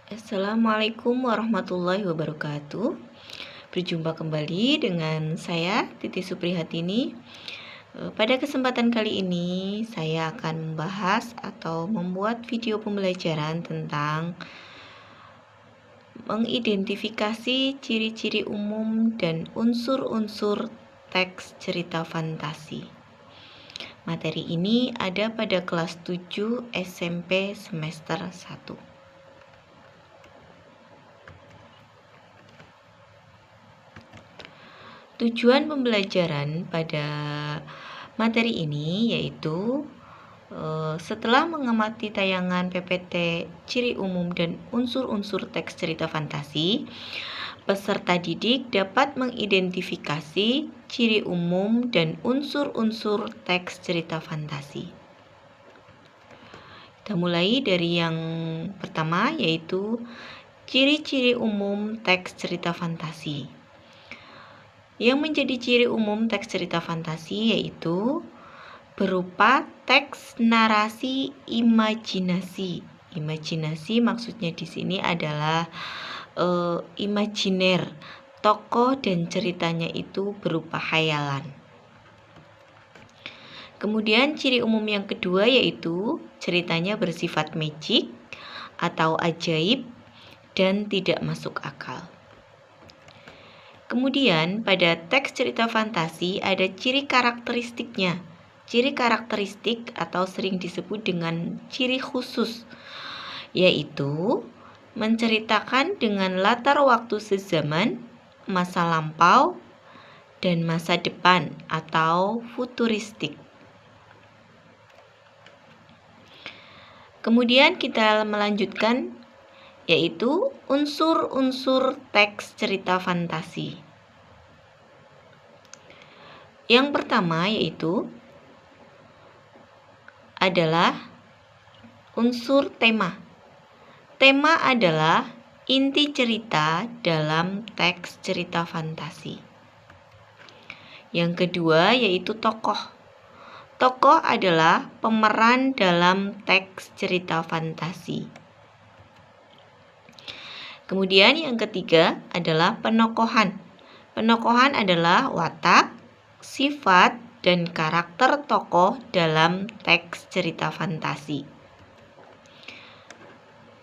Assalamualaikum warahmatullahi wabarakatuh. Berjumpa kembali dengan saya Titi Suprihatini. Pada kesempatan kali ini saya akan membahas atau membuat video pembelajaran tentang mengidentifikasi ciri-ciri umum dan unsur-unsur teks cerita fantasi. Materi ini ada pada kelas 7 SMP semester 1. Tujuan pembelajaran pada materi ini yaitu setelah mengamati tayangan PPT ciri umum dan unsur-unsur teks cerita fantasi, peserta didik dapat mengidentifikasi ciri umum dan unsur-unsur teks cerita fantasi. Kita mulai dari yang pertama yaitu ciri-ciri umum teks cerita fantasi. Yang menjadi ciri umum teks cerita fantasi yaitu berupa teks narasi imajinasi. Imajinasi maksudnya di sini adalah imajiner. Tokoh dan ceritanya itu berupa khayalan. Kemudian ciri umum yang kedua yaitu ceritanya bersifat magic atau ajaib dan tidak masuk akal. Kemudian pada teks cerita fantasi ada ciri karakteristiknya. Ciri karakteristik atau sering disebut dengan ciri khusus, yaitu menceritakan dengan latar waktu sezaman, masa lampau, dan masa depan atau futuristik. Kemudian kita melanjutkan yaitu unsur-unsur teks cerita fantasi. Yang pertama yaitu adalah unsur tema. Tema adalah inti cerita dalam teks cerita fantasi. Yang kedua yaitu tokoh. Tokoh adalah pemeran dalam teks cerita fantasi. Kemudian yang ketiga adalah penokohan. Penokohan adalah watak, sifat, dan karakter tokoh dalam teks cerita fantasi.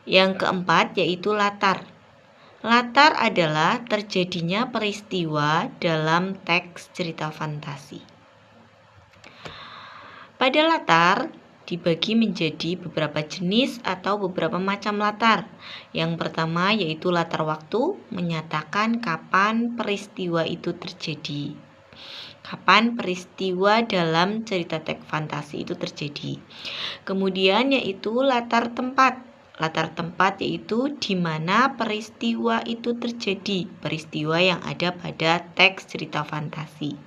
Yang keempat yaitu latar. Latar adalah terjadinya peristiwa dalam teks cerita fantasi. Pada latar dibagi menjadi beberapa jenis atau beberapa macam latar. Yang pertama yaitu latar waktu, menyatakan kapan peristiwa itu terjadi. Kapan peristiwa dalam cerita teks fantasi itu terjadi. Kemudian yaitu latar tempat. Latar tempat yaitu di mana peristiwa itu terjadi, peristiwa yang ada pada teks cerita fantasi.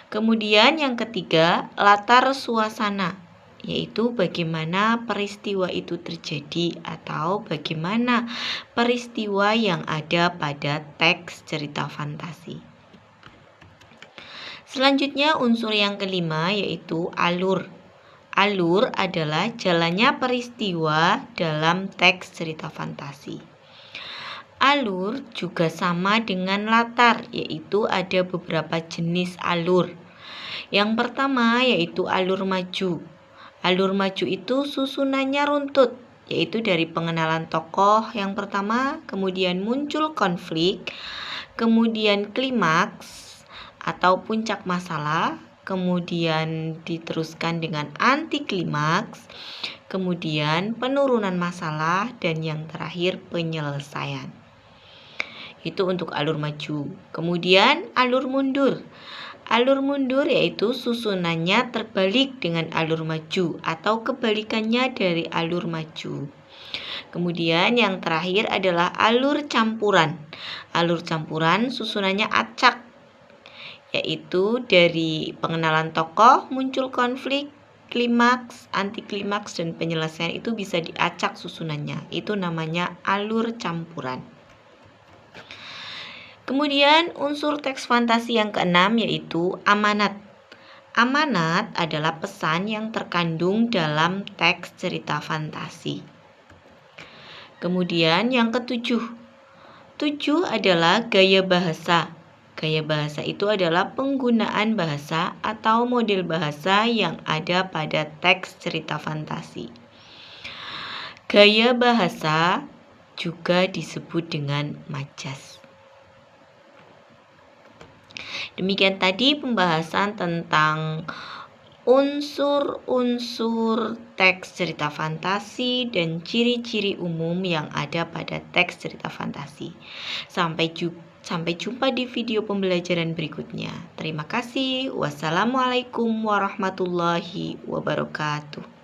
Kemudian yang ketiga, latar suasana, yaitu bagaimana peristiwa itu terjadi atau bagaimana peristiwa yang ada pada teks cerita fantasi. Selanjutnya unsur yang kelima yaitu alur. Alur adalah jalannya peristiwa dalam teks cerita fantasi. Alur juga sama dengan latar, yaitu ada beberapa jenis alur. Yang pertama yaitu alur maju. Alur maju itu susunannya runtut, yaitu dari pengenalan tokoh yang pertama, kemudian muncul konflik, kemudian klimaks atau puncak masalah, kemudian diteruskan dengan anti klimaks, kemudian penurunan masalah, dan yang terakhir penyelesaian. Itu untuk alur maju. Kemudian alur mundur. Alur mundur yaitu susunannya terbalik dengan alur maju atau kebalikannya dari alur maju. Kemudian yang terakhir adalah alur campuran. Alur campuran susunannya acak, yaitu dari pengenalan tokoh, muncul konflik, klimaks, anti klimaks, dan penyelesaian itu bisa diacak susunannya. Itu namanya alur campuran. Kemudian unsur teks fantasi yang keenam yaitu amanat. Amanat adalah pesan yang terkandung dalam teks cerita fantasi. Kemudian yang ketujuh. 7 adalah gaya bahasa. Gaya bahasa itu adalah penggunaan bahasa atau model bahasa yang ada pada teks cerita fantasi. Gaya bahasa juga disebut dengan majas. Demikian tadi pembahasan tentang unsur-unsur teks cerita fantasi dan ciri-ciri umum yang ada pada teks cerita fantasi. Sampai jumpa di video pembelajaran berikutnya. Terima kasih. Wassalamualaikum warahmatullahi wabarakatuh.